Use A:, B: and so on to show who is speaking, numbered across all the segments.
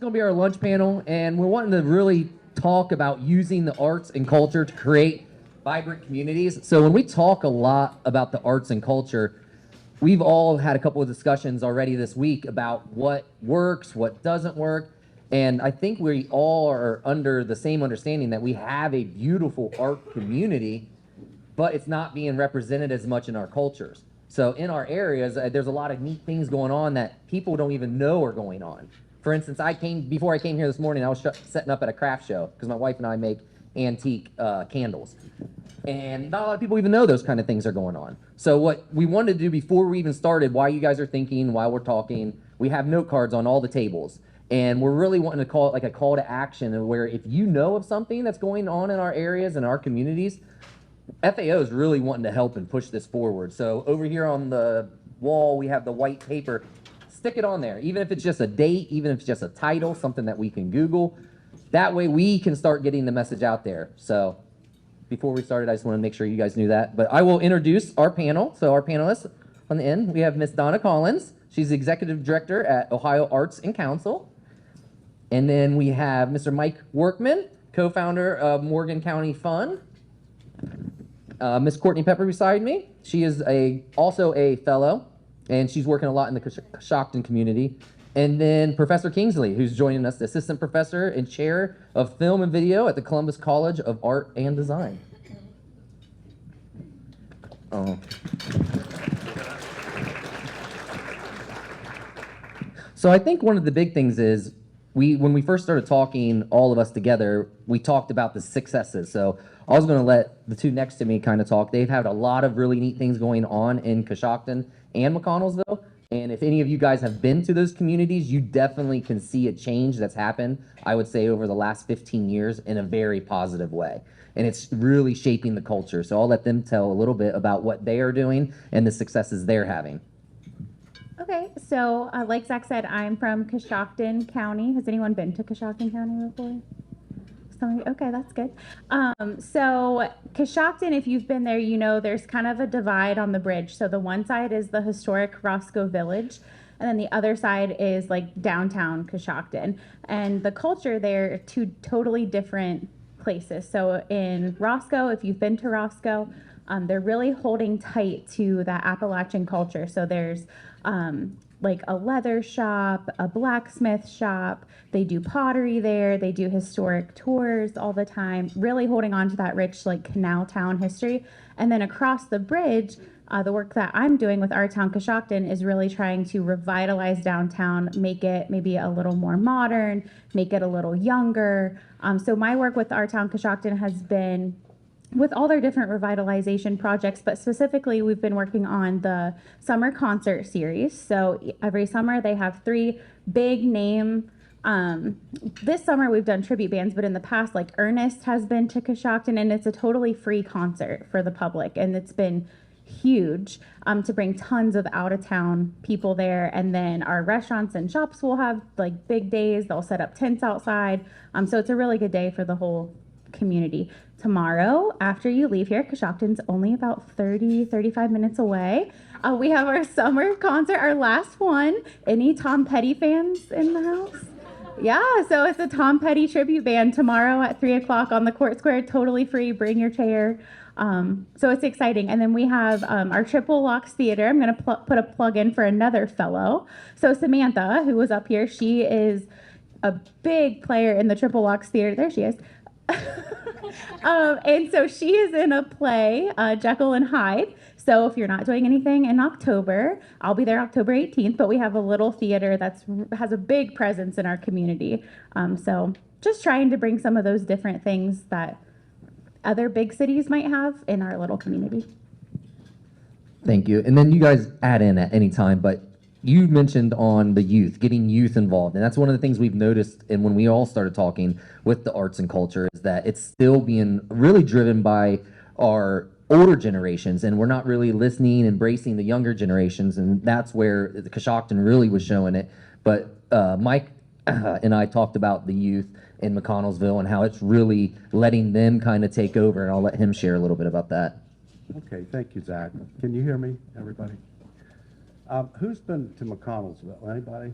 A: going to be our lunch panel, and we're wanting to really talk about using the arts and culture to create vibrant communities. So when we talk a lot about the arts and culture, we've all had a couple of discussions already this week about what works, what doesn't work. And I think we all are under the same understanding that we have a beautiful art community, but it's not being represented as much in our cultures. So in our areas, there's a lot of neat things going on that people don't even know are going on. For instance, before I came here this morning, I was setting up at a craft show because my wife and I make antique candles. And not a lot of people even know those kind of things are going on. So what we wanted to do before we even started, while you guys are thinking, while we're talking, we have note cards on all the tables. And we're really wanting to call it like a call to action, where if you know of something that's going on in our areas and our communities, FAO is really wanting to help and push this forward. So over here on the wall, we have the white paper. Stick it on there, even if it's just a date, even if it's just a title, something that we can Google. That way we can start getting the message out there. So before we started, I just want to make sure you guys knew that. But I will introduce our panel. So our panelists on the end, we have Miss Donna Collins. She's the Executive Director at Ohio Arts and Council. And then we have Mr. Mike Workman, co-founder of Morgan County Fund. Miss Courtney Pepper beside me. She is also a fellow, and she's working a lot in the Coshocton community. And then Professor Kingsley, who's joining us, the Assistant Professor and Chair of Film and Video at the Columbus College of Art and Design. Oh. So I think one of the big things is, when we first started talking, all of us together, we talked about the successes. So I was going to let the two next to me kind of talk. They've had a lot of really neat things going on in Coshocton and McConnellsville. And if any of you guys have been to those communities, you definitely can see a change that's happened, I would say, over the last 15 years in a very positive way. And it's really shaping the culture. So I'll let them tell a little bit about what they are doing and the successes they're having.
B: Okay, so like Zach said, I'm from Coshocton County. Has anyone been to Coshocton County before? Okay, that's good. So Coshocton, if you've been there, you know there's kind of a divide on the bridge. So the one side is the historic Roscoe Village, and then the other side is like downtown Coshocton. And the culture there are two totally different places. So in Roscoe, if you've been to Roscoe, they're really holding tight to that Appalachian culture. So there's like a leather shop, a blacksmith shop. They do pottery there. They do historic tours all the time, really holding on to that rich like canal town history. And then across the bridge, the work that I'm doing with Our Town Coshocton is really trying to revitalize downtown, make it maybe a little more modern, make it a little younger. So my work with Our Town Coshocton has been with all their different revitalization projects, but specifically we've been working on the summer concert series. So every summer they have 3 big name. This summer we've done tribute bands, but in the past, like Ernest has been to Coshocton, and it's a totally free concert for the public, and it's been huge to bring tons of out-of-town people there. And then our restaurants and shops will have like big days. They'll set up tents outside. So it's a really good day for the whole community. Tomorrow, after you leave here, Coshocton's only about 35 minutes away. We have our summer concert, our last one. Any Tom Petty fans in the house? Yeah, so it's a Tom Petty tribute band tomorrow at 3 o'clock on the Court Square, totally free, bring your chair. So it's exciting. And then we have our Triple Locks Theater. I'm going to put a plug in for another fellow. So Samantha, who was up here, she is a big player in the Triple Locks Theater. There she is. And so she is in a play, Jekyll and Hyde. So if you're not doing anything in October, I'll be there October 18th, but we have a little theater that has a big presence in our community. So just trying to bring some of those different things that other big cities might have in our little community.
A: Thank you. And then you guys add in at any time, but you mentioned on the youth, getting youth involved. And that's one of the things we've noticed, and when we all started talking with the arts and culture, is that it's still being really driven by our older generations, and we're not really listening, embracing the younger generations. And that's where the Coshocton really was showing it. But Mike and I talked about the youth in McConnellsville and how it's really letting them kind of take over. And I'll let him share a little bit about that.
C: Okay, thank you, Zach. Can you hear me, everybody? Who's been to McConnellsville? Anybody?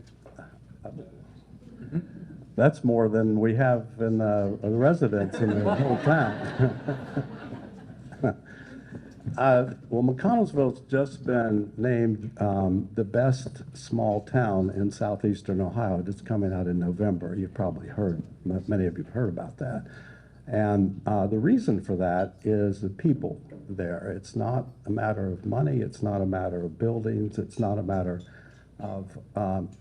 C: That's more than we have in residents in the whole town. Well, McConnellsville's just been named the best small town in southeastern Ohio. It's coming out in November. You've probably heard, many of you have heard about that. And the reason for that is the people there. It's not a matter of money. It's not a matter of buildings. It's not a matter of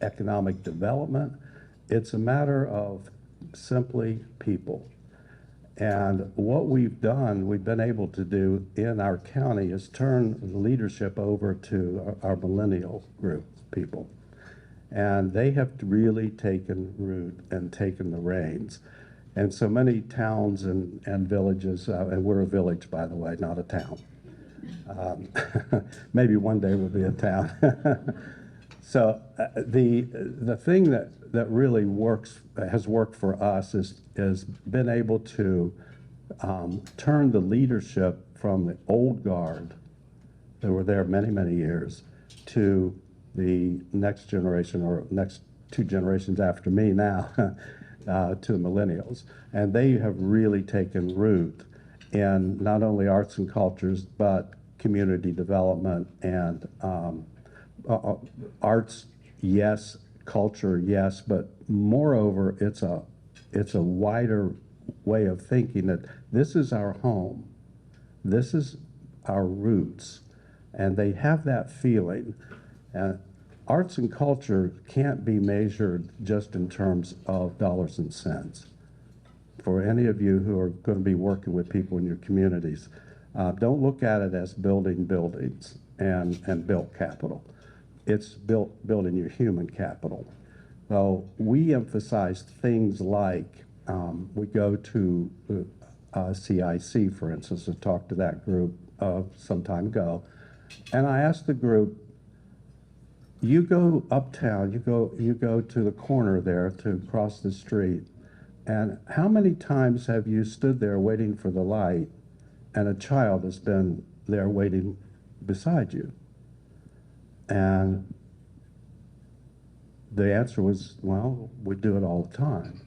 C: economic development. It's a matter of simply people. And what we've done, we've been able to do in our county is turn the leadership over to our millennial group people. And they have really taken root and taken the reins. And so many towns and villages, and we're a village, by the way, not a town. Maybe one day we'll be a town. So the thing that really has worked for us is been able to turn the leadership from the old guard that were there many, many years to the next generation, or next two generations after me now, to the millennials. And they have really taken root in not only arts and cultures, but community development and arts, yes, culture, yes, but moreover, it's a wider way of thinking that this is our home, this is our roots, and they have that feeling. And arts and culture can't be measured just in terms of dollars and cents. For any of you who are going to be working with people in your communities, don't look at it as building buildings and built capital. It's building your human capital. So we emphasize things like, we go to CIC, for instance, and talk to that group some time ago. And I asked the group, you go uptown, you go to the corner there to cross the street, and how many times have you stood there waiting for the light and a child has been there waiting beside you? And the answer was, well, we do it all the time.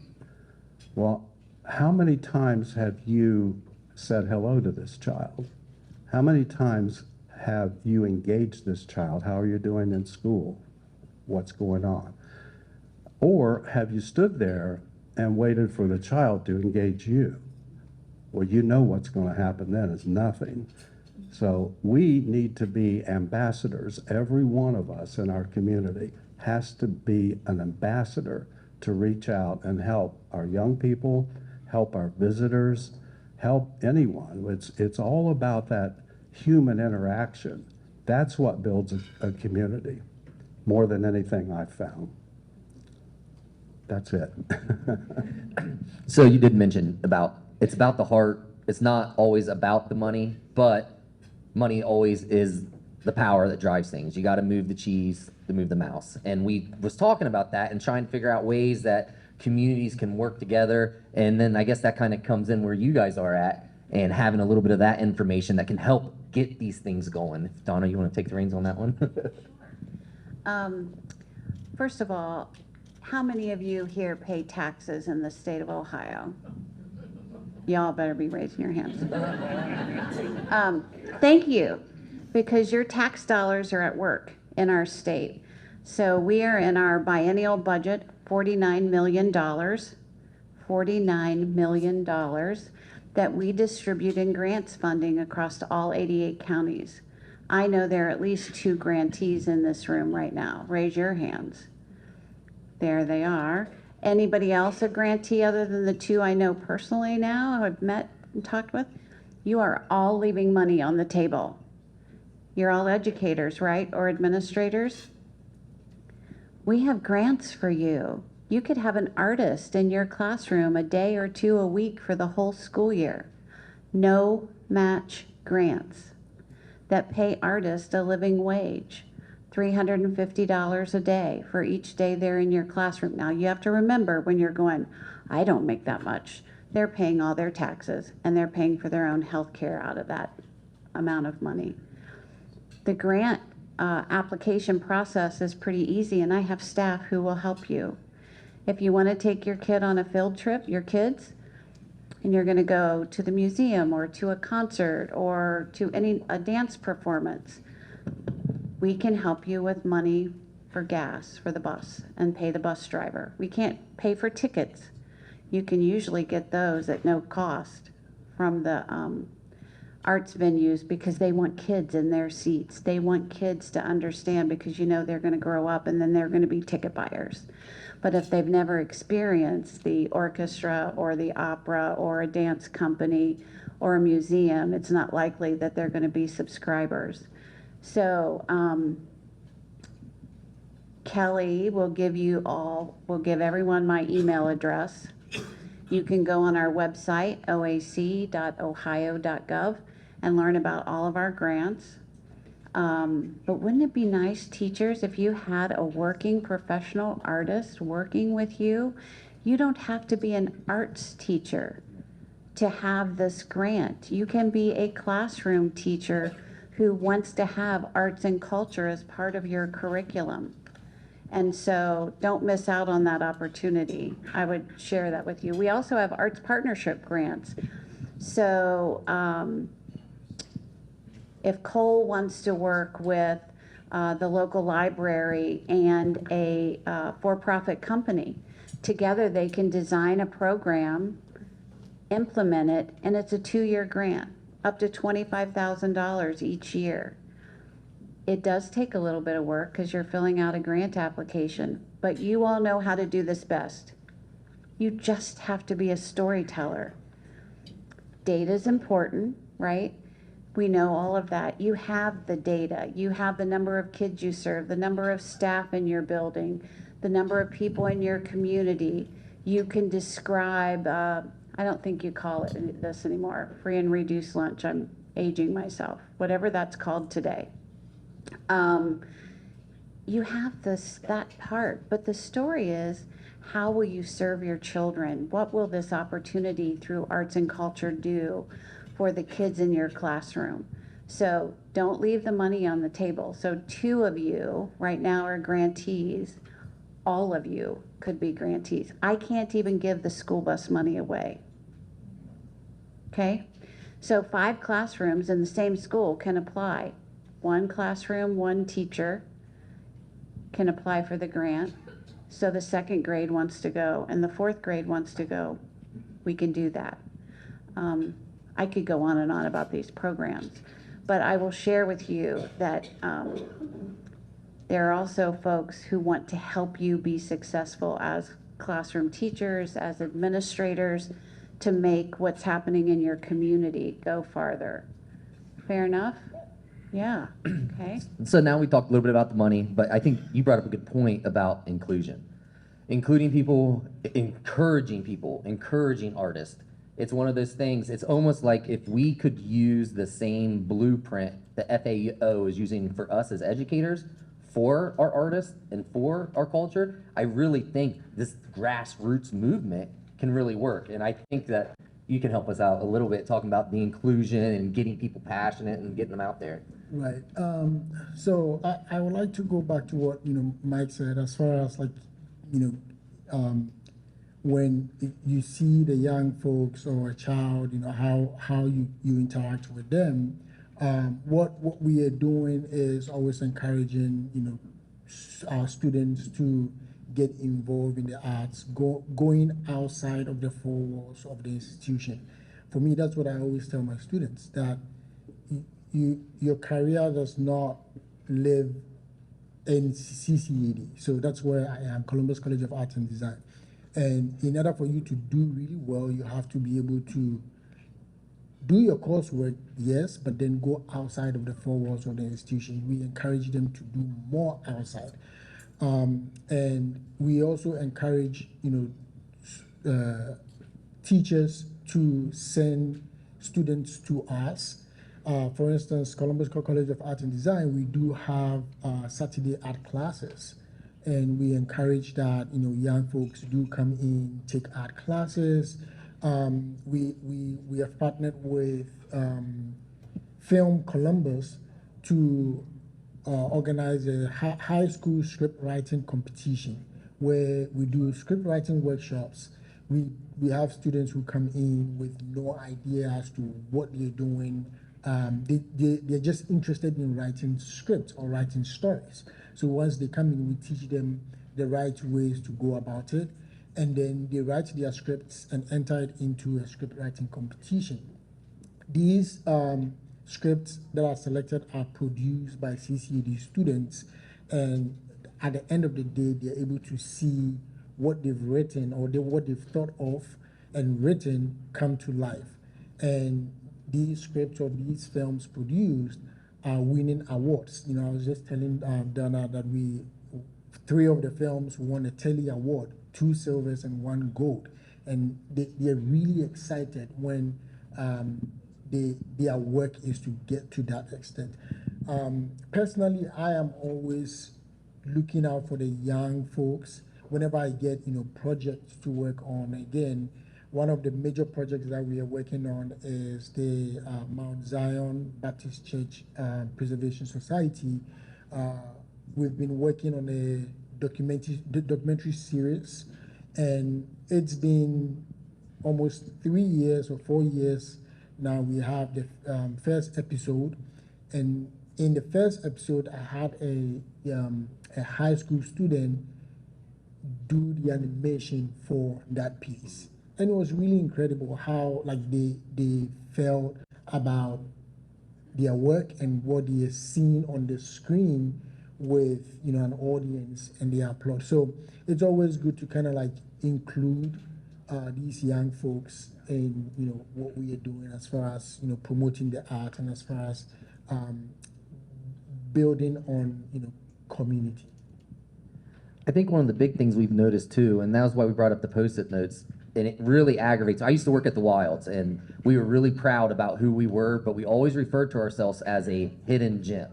C: Well, how many times have you said hello to this child? How many times have you engaged this child? How are you doing in school? What's going on? Or have you stood there and waited for the child to engage you? Well, you know what's going to happen then is nothing. So we need to be ambassadors. Every one of us in our community has to be an ambassador to reach out and help our young people, help our visitors, help anyone. It's all about that human interaction. That's what builds a community more than anything I've found. That's it.
A: So you did mention it's about the heart. It's not always about the money, but money always is the power that drives things. You got to move the cheese to move the mouse. And we was talking about that and trying to figure out ways that communities can work together. And then I guess that kind of comes in where you guys are at and having a little bit of that information that can help get these things going. Donna, you want to take the reins on that one?
D: First of all, how many of you here pay taxes in the state of Ohio? Y'all better be raising your hands. Thank you, because your tax dollars are at work in our state. So we are in our biennial budget, $49 million, $49 million that we distribute in grants funding across all 88 counties. I know there are at least 2 grantees in this room right now. Raise your hands. There they are. Anybody else a grantee other than the 2 I know personally now, I've met and talked with? You are all leaving money on the table. You're all educators, right? Or administrators? We have grants for you. You could have an artist in your classroom a day or 2 a week for the whole school year. No match grants that pay artists a living wage. $350 a day for each day they're in your classroom. Now you have to remember when you're going, I don't make that much. They're paying all their taxes and they're paying for their own health care out of that amount of money. The grant application process is pretty easy, and I have staff who will help you. If you want to take your kid on a field trip, your kids, and you're going to go to the museum or to a concert or to a dance performance, we can help you with money for gas for the bus and pay the bus driver. We can't pay for tickets. You can usually get those at no cost from the arts venues because they want kids in their seats. They want kids to understand because they're going to grow up and then they're going to be ticket buyers. But if they've never experienced the orchestra or the opera or a dance company or a museum, it's not likely that they're going to be subscribers. So Kelly will give everyone my email address. You can go on our website, oac.ohio.gov, and learn about all of our grants. But wouldn't it be nice, teachers, if you had a working professional artist working with you? You don't have to be an arts teacher to have this grant. You can be a classroom teacher who wants to have arts and culture as part of your curriculum. And so don't miss out on that opportunity. I would share that with you. We also have arts partnership grants. So if Cole wants to work with the local library and a for-profit company, together they can design a program, implement it, and it's a 2-year grant, up to $25,000 each year. It does take a little bit of work because you're filling out a grant application, but you all know how to do this best. You just have to be a storyteller. Data is important, right? We know all of that. You have the data. You have the number of kids you serve, the number of staff in your building, the number of people in your community. You can describe, I don't think you call it this anymore, free and reduced lunch. I'm aging myself, whatever that's called today. You have that part, but the story is, how will you serve your children? What will this opportunity through arts and culture do for the kids in your classroom? So don't leave the money on the table. So 2 of you right now are grantees. All of you could be grantees. I can't even give the school bus money away. Okay? So 5 classrooms in the same school can apply. 1 classroom, 1 teacher can apply for the grant. So the 2nd grade wants to go and the 4th grade wants to go. We can do that. I could go on and on about these programs, but I will share with you that there are also folks who want to help you be successful as classroom teachers, as administrators, to make what's happening in your community go farther. Fair enough? Yeah, okay.
A: So now we talked a little bit about the money, but I think you brought up a good point about inclusion. Including people, encouraging artists. It's one of those things, it's almost like if we could use the same blueprint the FAO is using for us as educators, for our artists and for our culture, I really think this grassroots movement can really work. And I think that you can help us out a little bit talking about the inclusion and getting people passionate and getting them out there.
E: Right. So I would like to go back to what Mike said as far as when you see the young folks or a child, how you interact with them. What we are doing is always encouraging our students to get involved in the arts, going outside of the 4 walls of the institution. For me, that's what I always tell my students, that your career does not live in CCAD. So that's where I am, Columbus College of Art and Design. And in order for you to do really well, you have to be able to do your coursework, yes, but then go outside of the 4 walls of the institution. We encourage them to do more outside. And we also encourage, teachers to send students to us. For instance, Columbus College of Art and Design, we do have Saturday art classes. And we encourage that, young folks do come in, take art classes. We have partnered with Film Columbus to organize a high school script writing competition where we do script writing workshops. We have students who come in with no idea as to what they're doing. They're just interested in writing scripts or writing stories. So once they come in, we teach them the right ways to go about it, and then they write their scripts and enter it into a script writing competition. These scripts that are selected are produced by CCAD students, and at the end of the day, they're able to see what they've written or what they've thought of and written come to life. And these scripts or these films produced are winning awards. You know, I was just telling Donna that 3 of the films won a Telly Award, 2 silvers and 1 gold. And they're really excited when their work is to get to that extent. Personally, I am always looking out for the young folks whenever I get, you know, projects to work on. Again, one of the major projects that we are working on is the Mount Zion Baptist Church Preservation Society. We've been working on a documentary series, and it's been almost 3 years or 4 years now. We have the first episode, and in the first episode, I had a high school student do the animation for that piece, and it was really incredible how like they felt about their work and what they are seeing on the screen with, you know, an audience, and they applaud. So it's always good to kind of like include these young folks in, you know, what we are doing as far as, you know, promoting the art and as far as building on, you know, community.
A: I think one of the big things we've noticed too, and that was why we brought up the Post-it notes, and it really aggravates. I used to work at the Wilds, and we were really proud about who we were, but we always referred to ourselves as a hidden gem.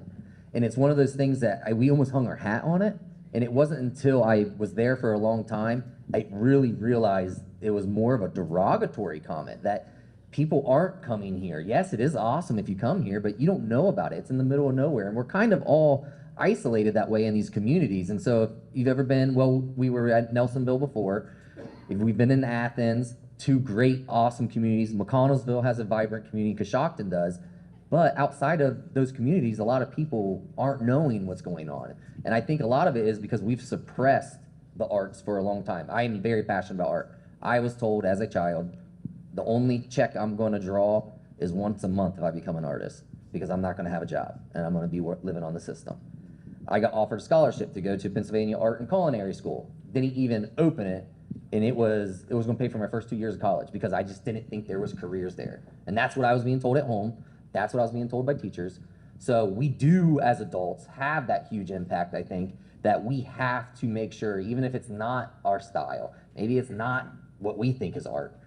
A: And it's one of those things that we almost hung our hat on it, and it wasn't until I was there for a long time, I really realized it was more of a derogatory comment, that people aren't coming here. Yes, it is awesome if you come here, but you don't know about it. It's in the middle of nowhere, and we're kind of all isolated that way in these communities. And so if you've ever been, well, we were at Nelsonville before, if we've been in Athens, 2 great, awesome communities. McConnellsville has a vibrant community, Coshocton does, but outside of those communities, a lot of people aren't knowing what's going on. And I think a lot of it is because we've suppressed the arts for a long time. I am very passionate about art. I was told as a child, the only check I'm going to draw is once a month if I become an artist, because I'm not going to have a job and I'm going to be living on the system. I got offered a scholarship to go to Pennsylvania Art and Culinary School. Didn't even open it, and it was going to pay for my first 2 years of college because I just didn't think there was careers there. And that's what I was being told at home. That's what I was being told by teachers. So we do, as adults, have that huge impact, I think, that we have to make sure, even if it's not our style, maybe it's not what we think is art,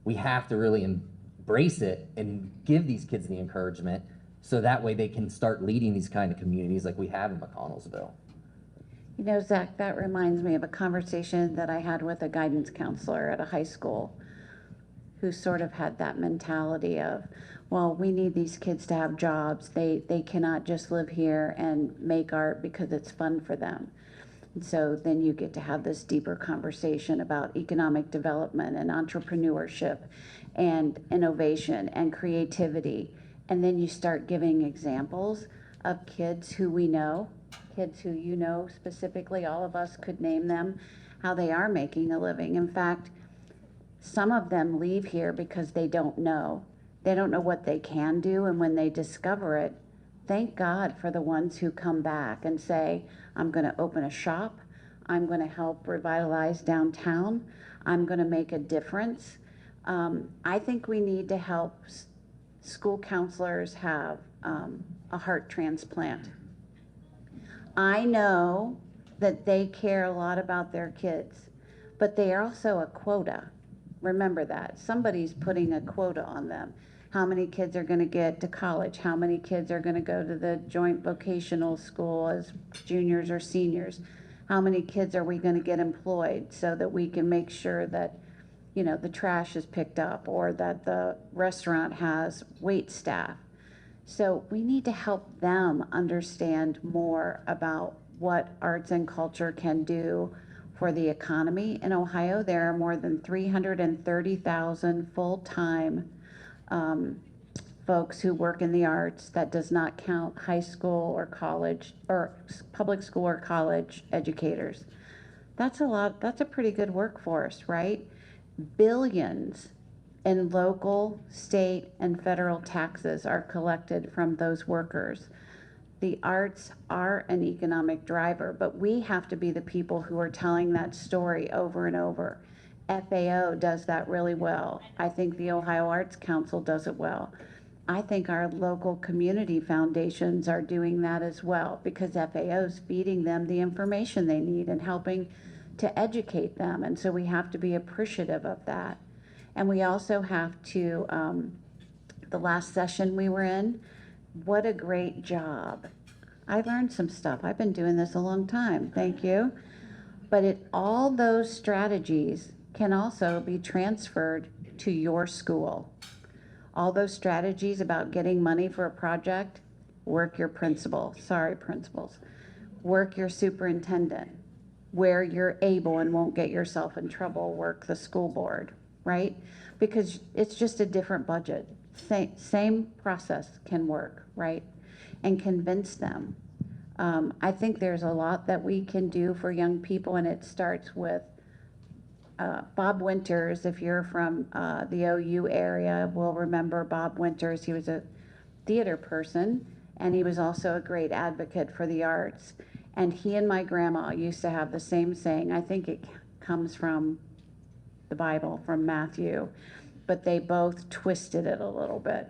A: we have to really embrace it and give these kids the encouragement so that way they can start leading these kind of communities like we have in McConnellsville.
D: You know, Zach, that reminds me of a conversation that I had with a guidance counselor at a high school who sort of had that mentality of, well, we need these kids to have jobs. They cannot just live here and make art because it's fun for them. And so then you get to have this deeper conversation about economic development and entrepreneurship and innovation and creativity. And then you start giving examples of kids who we know, kids who you know specifically, all of us could name them, how they are making a living. In fact, some of them leave here because they don't know. They don't know what they can do, and when they discover it, thank God for the ones who come back and say, I'm going to open a shop, I'm going to help revitalize downtown, I'm going to make a difference. I think we need to help school counselors have a heart transplant. I know that they care a lot about their kids, but they are also a quota. Remember that. Somebody's putting a quota on them. How many kids are going to get to college? How many kids are going to go to the joint vocational school as juniors or seniors? How many kids are we going to get employed so that we can make sure that, you know, the trash is picked up or that the restaurant has wait staff? So we need to help them understand more about what arts and culture can do, for the economy in Ohio. There are more than 330,000 full-time folks who work in the arts. That does not count high school or college or public school or college educators. That's a lot, that's a pretty good workforce, right? Billions in local, state, and federal taxes are collected from those workers. The arts are an economic driver, but we have to be the people who are telling that story over and over. FAO does that really well. I think the Ohio Arts Council does it well. I think our local community foundations are doing that as well, because FAO is feeding them the information they need and helping to educate them. And so we have to be appreciative of that. And we also have to, the last session we were in, what a great job. I learned some stuff. I've been doing this a long time. Thank you. But all those strategies can also be transferred to your school. All those strategies about getting money for a project, work your principal. Sorry, principals. Work your superintendent. Where you're able and won't get yourself in trouble, work the school board, right? Because it's just a different budget. Same process can work, right? And convince them. I think there's a lot that we can do for young people, and it starts with Bob Winters. If you're from the OU area, will remember Bob Winters. He was a theater person, and he was also a great advocate for the arts. And he and my grandma used to have the same saying. I think it comes from the Bible, from Matthew, but they both twisted it a little bit.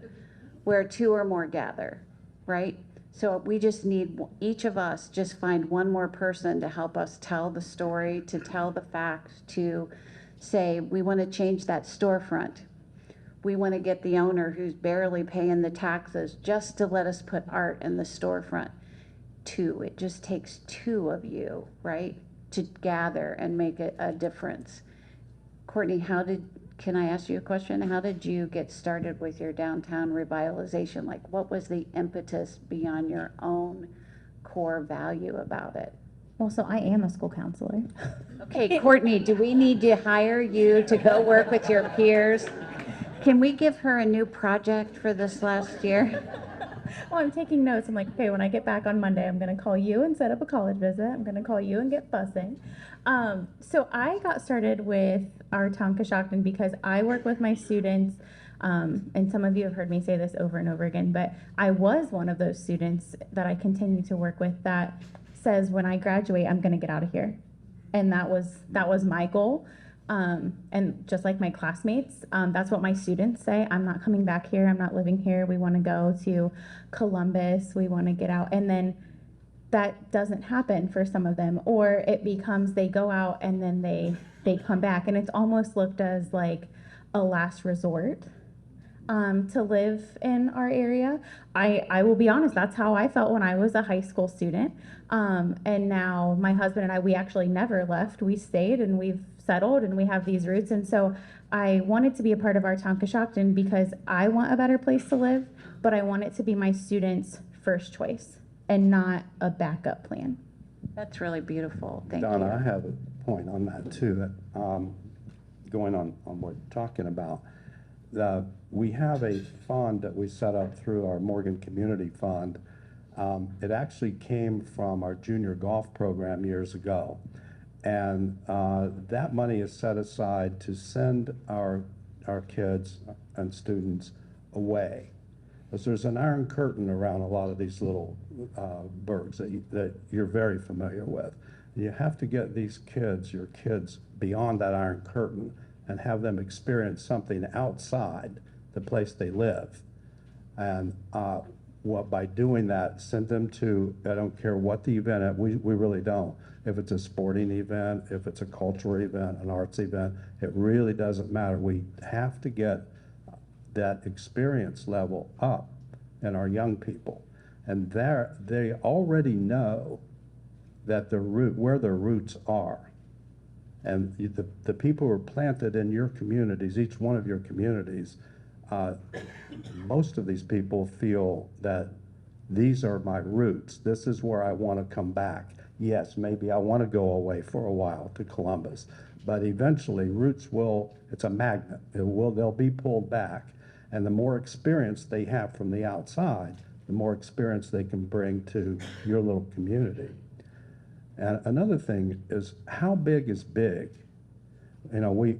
D: Where two or more gather, right? So we just need, each of us just find one more person to help us tell the story, to tell the facts, to say, we want to change that storefront. We want to get the owner who's barely paying the taxes just to let us put art in the storefront. It just takes two of you, right, to gather and make a difference. Courtney, can I ask you a question? How did you get started with your downtown revitalization? Like, what was the impetus beyond your own core value about it?
B: Well, so I am a school counselor.
D: Okay, Courtney, do we need to hire you to go work with your peers? Can we give her a new project for this last year?
B: Well, I'm taking notes. I'm like, okay, when I get back on Monday, I'm going to call you and set up a college visit. I'm going to call you and get fussing. So I got started with Our Town Coshocton because I work with my students, and some of you have heard me say this over and over again, but I was one of those students that I continue to work with that says, when I graduate, I'm going to get out of here. And that was my goal. And just like my classmates, that's what my students say. I'm not coming back here. I'm not living here. We want to go to Columbus. We want to get out. And then that doesn't happen for some of them, or it becomes they go out and then they come back. And it's almost looked as like a last resort to live in our area. I will be honest, that's how I felt when I was a high school student. And now my husband and I, we actually never left. We stayed and we've settled and we have these roots. And so I wanted to be a part of Our Town Coshocton because I want a better place to live, but I want it to be my students' first choice and not a backup plan.
D: That's really beautiful. Thank
C: Donna,
D: you.
C: I have a point on that too, that going on what you're talking about. We have a fund that we set up through our Morgan Community Fund. It actually came from our junior golf program years ago. And that money is set aside to send our kids and students away. Because there's an iron curtain around a lot of these little burgs that you're very familiar with. You have to get these kids, your kids, beyond that iron curtain and have them experience something outside the place they live. And by doing that, send them to, I don't care what the event is, we really don't. If it's a sporting event, if it's a cultural event, an arts event, it really doesn't matter. We have to get that experience level up in our young people. And they already know that where their roots are. And the people who are planted in your communities, each one of your communities, most of these people feel that these are my roots. This is where I want to come back. yes, maybe I want to go away for a while to Columbus, but eventually roots will, it's a magnet. They'll be pulled back. And the more experience they have from the outside, the more experience they can bring to your little community. And another thing is, how big is big? You know, we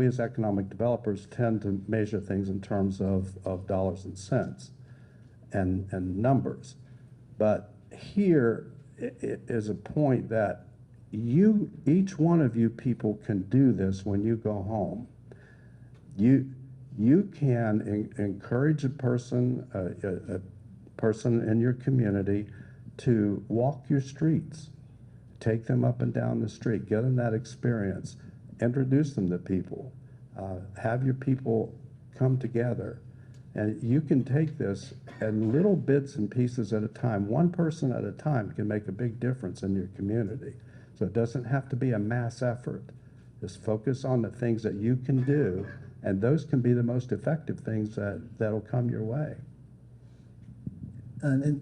C: as economic developers tend to measure things in terms of dollars and cents and numbers. But here is a point that each one of you people can do this when you go home. You can encourage a person in your community to walk your streets, take them up and down the street, get them that experience, introduce them to people, have your people come together. And you can take this in little bits and pieces at a time. One person at a time can make a big difference in your community. So it doesn't have to be a mass effort. Just focus on the things that you can do, and those can be the most effective things that'll come your way.
E: And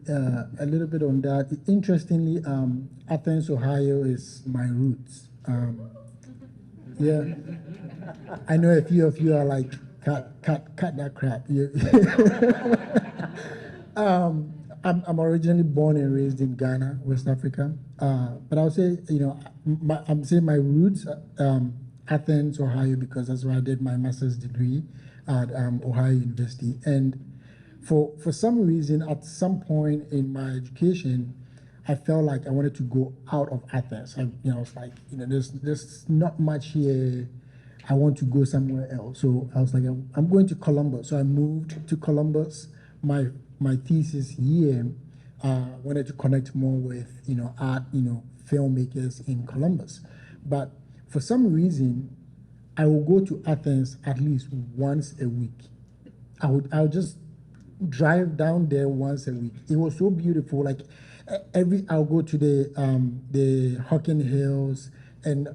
E: a little bit on that. Interestingly, Athens, Ohio is my roots. Yeah, I know a few of you are like, cut that crap. I'm originally born and raised in Ghana, West Africa. But I'll say, you know, I'm saying my roots, Athens, Ohio, because that's where I did my master's degree at Ohio University. And for some reason, at some point in my education, I felt like I wanted to go out of Athens. I was like, you know, there's not much here. I want to go somewhere else. So I was like, I'm going to Columbus. So I moved to Columbus. My thesis year wanted to connect more with, you know, art, you know, filmmakers in Columbus. But for some reason, I will go to Athens at least once a week. I'll just drive down there once a week. It was so beautiful. Like I'll go to the Hocking Hills, and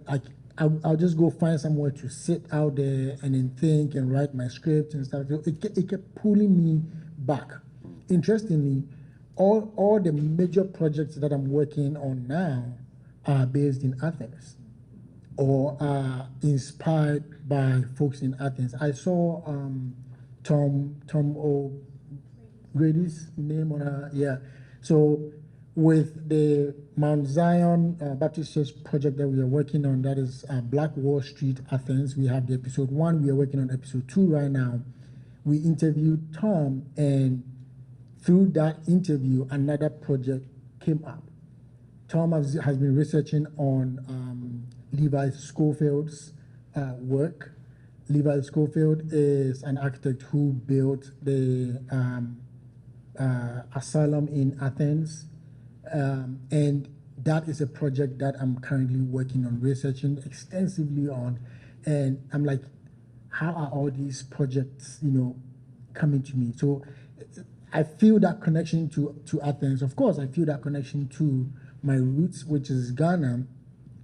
E: I'll just go find somewhere to sit out there and then think and write my script and stuff. It kept pulling me back. Interestingly, all the major projects that I'm working on now are based in Athens or are inspired by folks in Athens. I saw Tom O'Grady's name on her, yeah. So with the Mount Zion Baptist Church project that we are working on, that is Black Wall Street, Athens. We have the episode 1. We are working on episode 2 right now. We interviewed Tom, and through that interview, another project came up. Tom has been researching on Levi Schofield's work. Levi Schofield is an architect who built the asylum in Athens. And that is a project that I'm currently working on, researching extensively on. And I'm like, how are all these projects, you know, coming to me? So I feel that connection to Athens. Of course, I feel that connection to my roots, which is Ghana.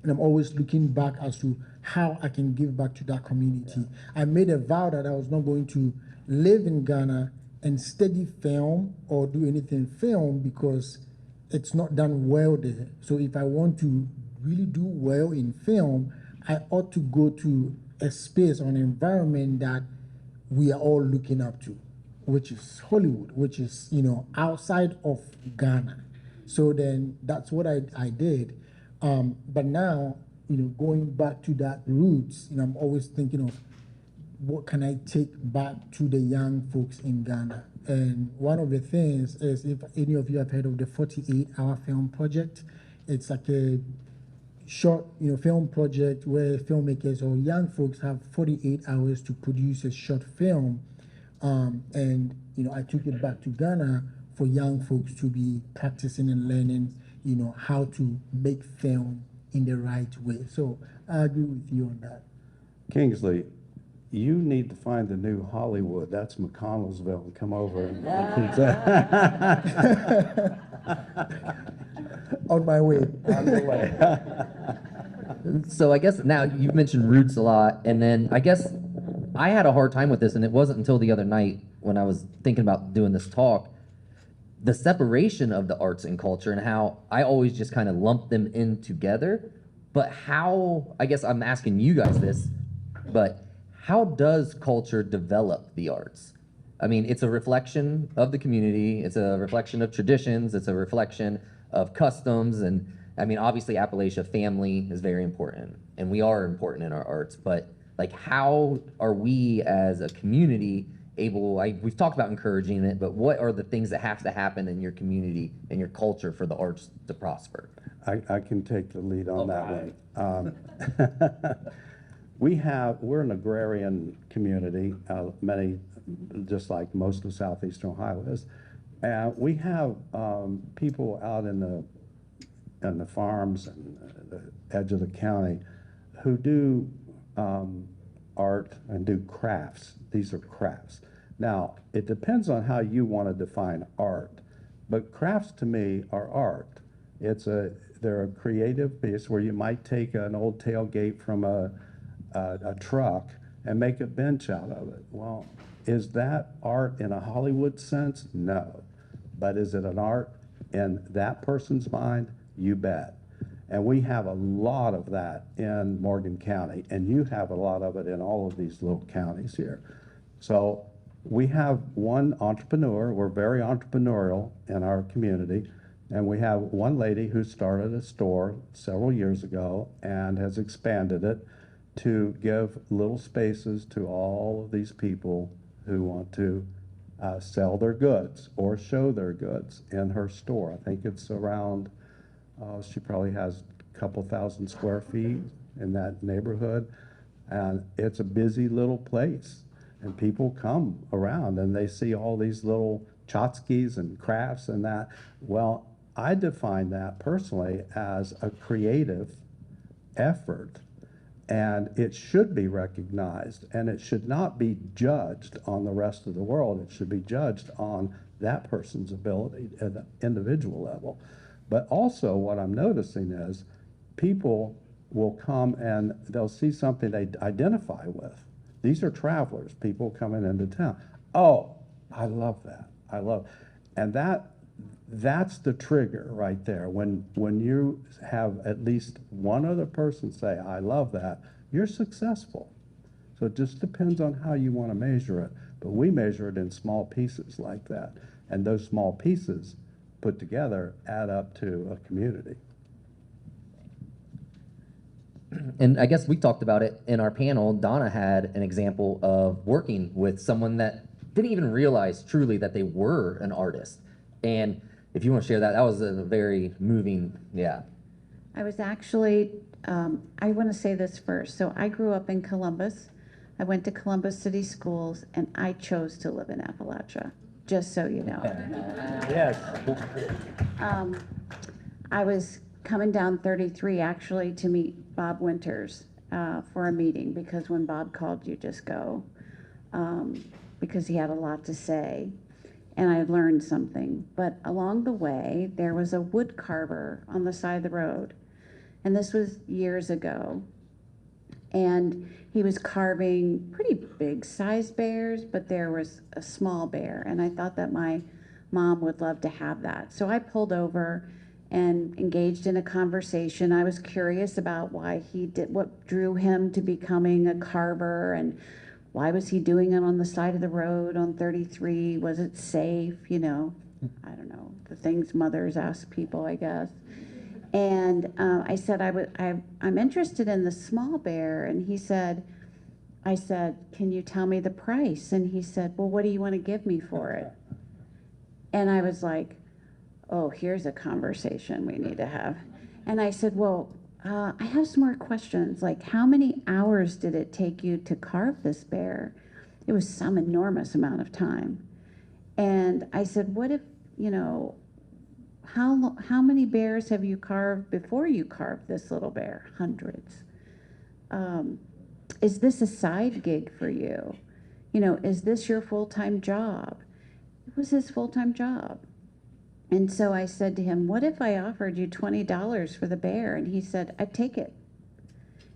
E: And I'm always looking back as to how I can give back to that community. I made a vow that I was not going to live in Ghana and study film or do anything film because it's not done well there. So if I want to really do well in film, I ought to go to a space or an environment that we are all looking up to, which is Hollywood, which is, you know, outside of Ghana. So then that's what I did. But now, you know, going back to that roots, you know, I'm always thinking of what can I take back to the young folks in Ghana. And one of the things is, if any of you have heard of the 48-hour film project, it's like a short, you know, film project where filmmakers or young folks have 48 hours to produce a short film. And, you know, I took it back to Ghana for young folks to be practicing and learning, you know, how to make film in the right way. So I agree with you on that.
C: Kingsley, you need to find the new Hollywood. That's McConnellsville, and come over.
E: On my way.
C: On the way.
A: So I guess now you've mentioned roots a lot, and then I guess I had a hard time with this, and it wasn't until the other night when I was thinking about doing this talk. the separation of the arts and culture and how I always just kind of lump them in together. But how, I guess I'm asking you guys this, but how does culture develop the arts? I mean, it's a reflection of the community, it's a reflection of traditions, it's a reflection of customs, and I mean, obviously Appalachia family is very important, and we are important in our arts, but like how are we as a community able, we've talked about encouraging it, but what are the things that have to happen in your community and your culture for the arts to prosper?
C: I can take the lead on that
A: Okay.
C: one. We're an agrarian community, many, just like most of southeastern Ohio is. And we have people out in the farms and the edge of the county who do art and do crafts. These are crafts. Now, it depends on how you want to define art, but crafts to me are art. They're a creative piece where you might take an old tailgate from a truck and make a bench out of it. Well, is that art in a Hollywood sense? No. But is it an art in that person's mind? You bet. And we have a lot of that in Morgan County, and you have a lot of it in all of these little counties here. So we have one entrepreneur. We're very entrepreneurial in our community. And we have one lady who started a store several years ago and has expanded it to give little spaces to all of these people who want to sell their goods or show their goods in her store. I think it's around, she probably has a couple thousand square feet in that neighborhood. And it's a busy little place. And people come around and they see all these little tchotchkes and crafts and that. Well, I define that personally as a creative effort, and it should be recognized, and it should not be judged on the rest of the world. It should be judged on that person's ability at the individual level. But also what I'm noticing is people will come and they'll see something they identify with. These are travelers, people coming into town. Oh, I love that. I love, and that's the trigger right there. When you have at least one other person say, I love that, you're successful. So it just depends on how you want to measure it. But we measure it in small pieces like that. And those small pieces put together add up to a community.
A: And I guess we talked about it in our panel. Donna had an example of working with someone that didn't even realize truly that they were an artist. And if you want to share that, that was a very moving, yeah.
D: I was actually, I want to say this first. So I grew up in Columbus. I went to Columbus City Schools, and I chose to live in Appalachia, just so you know.
C: Yes.
D: I was coming down 33 actually to meet Bob Winters for a meeting, because when Bob called, you just go, because he had a lot to say. And I learned something. But along the way, there was a wood carver on the side of the road. And this was years ago. And he was carving pretty big sized bears, but there was a small bear. And I thought that my mom would love to have that. So I pulled over and engaged in a conversation. I was curious about why he did, what drew him to becoming a carver, and why was he doing it on the side of the road on 33? Was it safe? You know, I don't know, the things mothers ask people, I guess. And I said, I'm interested in the small bear. And he said, I said, can you tell me the price? And he said, well, what do you want to give me for it? And I was like, oh, here's a conversation we need to have. And I said, well, I have some more questions. Like, how many hours did it take you to carve this bear? It was some enormous amount of time. And I said, what if, you know, how many bears have you carved before you carved this little bear? Hundreds. Is this a side gig for you? You know, is this your full-time job? It was his full-time job. And so I said to him, what if I offered you $20 for the bear? And he said, I'd take it.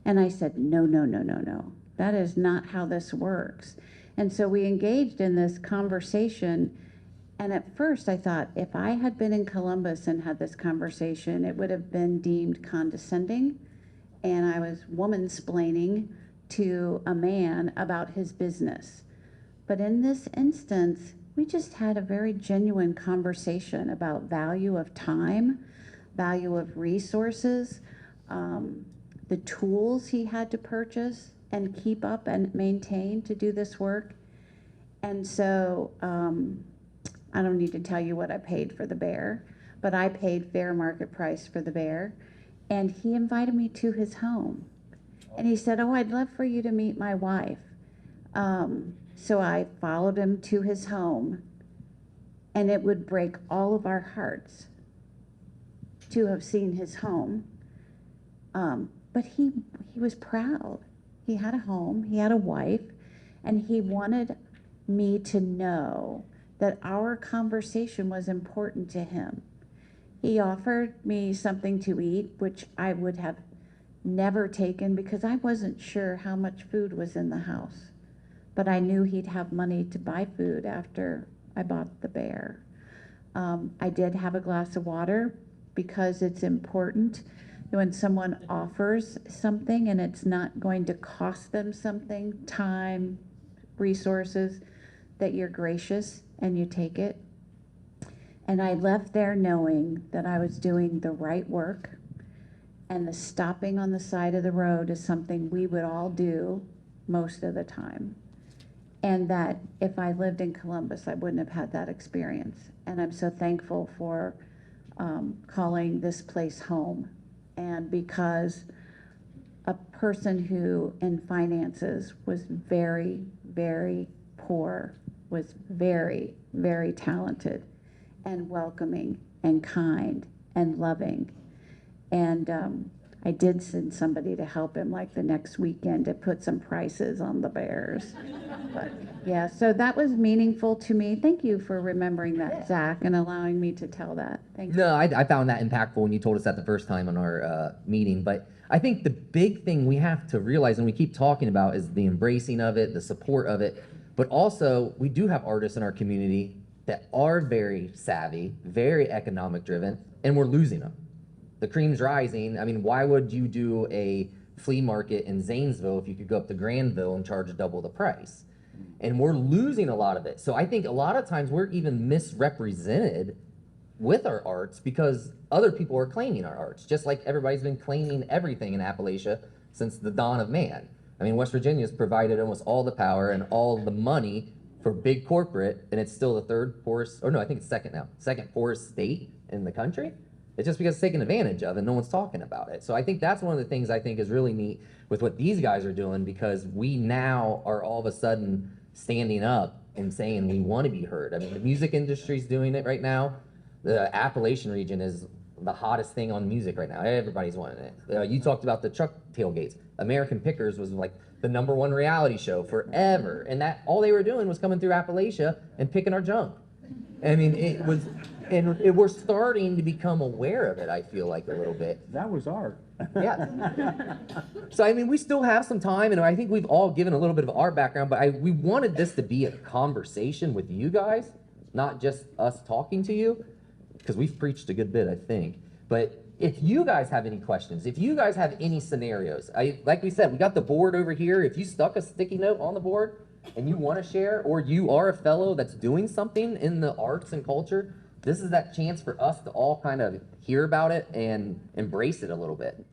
D: And I said, no. That is not how this works. And so we engaged in this conversation, And at first I thought if I had been in Columbus and had this conversation, it would have been deemed condescending. And I was woman-splaining to a man about his business. But in this instance, we just had a very genuine conversation about value of time, value of resources, the tools he had to purchase and keep up and maintain to do this work. And so I don't need to tell you what I paid for the bear, but I paid fair market price for the bear. And he invited me to his home. And he said, oh, I'd love for you to meet my wife. So I followed him to his home, and it would break all of our hearts to have seen his home. But he was proud. He had a home, he had a wife, and he wanted me to know that our conversation was important to him. He offered me something to eat, which I would have never taken because I wasn't sure how much food was in the house. But I knew he'd have money to buy food after I bought the bear. I did have a glass of water because it's important when someone offers something and it's not going to cost them something, time, resources, that you're gracious and you take it. And I left there knowing that I was doing the right work, and the stopping on the side of the road is something we would all do most of the time. And that if I lived in Columbus, I wouldn't have had that experience. And I'm so thankful for calling this place home. And because a person who in finances was very, very poor, was very, very talented and welcoming and kind and loving. And I did send somebody to help him like the next weekend to put some prices on the bears. But yeah, so that was meaningful to me. Thank you for remembering that, Zach, and allowing me to tell that. Thank you.
A: No, I found that impactful when you told us that the first time on our meeting. But I think the big thing we have to realize, and we keep talking about, is the embracing of it, the support of it. But also, we do have artists in our community that are very savvy, very economic driven, and we're losing them. The cream's rising. I mean, why would you do a flea market in Zanesville if you could go up to Granville and charge double the price? And we're losing a lot of it. So I think a lot of times we're even misrepresented with our arts because other people are claiming our arts, just like everybody's been claiming everything in Appalachia since the dawn of man. I mean, West Virginia's provided almost all the power and all the money for big corporate, and it's still the third poorest, or no, I think it's second now, second poorest state in the country. It's just because it's taken advantage of and no one's talking about it. So I think that's one of the things I think is really neat with what these guys are doing, because we now are all of a sudden standing up and saying we want to be heard. I mean, the music industry's doing it right now. The Appalachian region is the hottest thing on music right now. Everybody's wanting it. You talked about the truck tailgates. American Pickers was like the #1 reality show forever. And that all they were doing was coming through Appalachia and picking our junk. I mean, it was, and we're starting to become aware of it, I feel like, a little bit.
C: That was art.
A: Yeah. So, I mean, we still have some time, and I think we've all given a little bit of our background, but we wanted this to be a conversation with you guys, not just us talking to you, because we've preached a good bit, I think. But if you guys have any questions, if you guys have any scenarios, like we said, we got the board over here. If you stuck a sticky note on the board and you want to share, or you are a fellow that's doing something in the arts and culture, this is that chance for us to all kind of hear about it and embrace it a little bit.